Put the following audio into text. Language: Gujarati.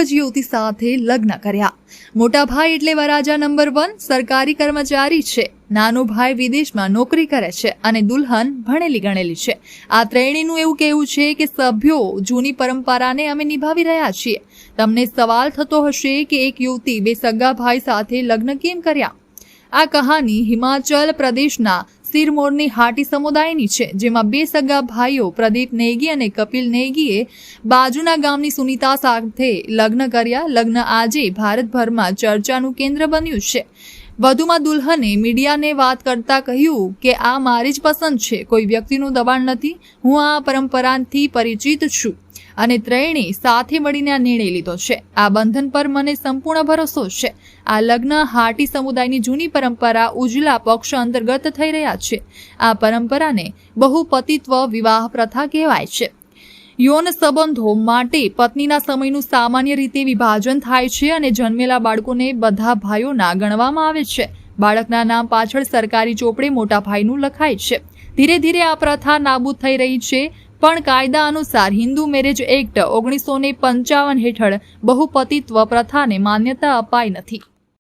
જ યુવતી સાથે લગ્ન કર્યા। મોટા ભાઈ એટલે વરરાજા નંબર 1 સરકારી કર્મચારી છે, નાનો ભાઈ વિદેશમાં નોકરી કરે છે અને દુલ્હન ભણેલી ગણેલી છે। આ ત્રણેયનું એવું કહેવું છે કે સભ્યો જૂની પરંપરાને અમે નિભાવી રહ્યા છીએ। તમને સવાલ થતો હશે કે એક યુવતી બે સગા ભાઈ સાથે લગ્ન કેમ કર્યા? આ કહાની હિમાચલ પ્રદેશના સિરમોરની હાટી સમુદાયની છે, જેમાં બે સગા ભાઈઓ પ્રદીપ નેગી અને કપિલ નેગીએ બાજુના ગામની સુનીતા સાથે લગ્ન કર્યા। લગ્ન આજે ભારતભરમાં ચર્ચાનું કેન્દ્ર બન્યું છે। વધુમાં દુલ્હને મીડિયાને વાત કરતા કહ્યું કે આ મારી જ પસંદ છે, કોઈ વ્યક્તિનું દબાણ નથી। હું આ પરંપરાથી પરિચિત છું અને ત્રણેય સાથે મળીને આ નિર્ણય લીધો છે। આ બંધન પર મને સંપૂર્ણ ભરોસો છે। આ લગ્ન હાટી સમુદાયની જૂની પરંપરા ઉજલા પક્ષ અંતર્ગત થઈ રહ્યા છે। આ પરંપરાને બહુપતિત્વ વિવાહ પ્રથા કહેવાય છે। યૌન સંબંધો માટે પત્નીના સમયનું સામાન્ય રીતે વિભાજન થાય છે અને જન્મેલા બાળકોને બધા ભાઈઓના ગણવામાં આવે છે। બાળકના નામ પાછળ સરકારી ચોપડે મોટા ભાઈનું લખાય છે। ધીરે ધીરે આ પ્રથા નાબૂદ થઈ રહી છે, પણ કાયદા અનુસાર હિન્દુ મેરેજ એક્ટ 1955 હેઠળ બહુપતિત્વ પ્રથાને માન્યતા અપાઈ નથી।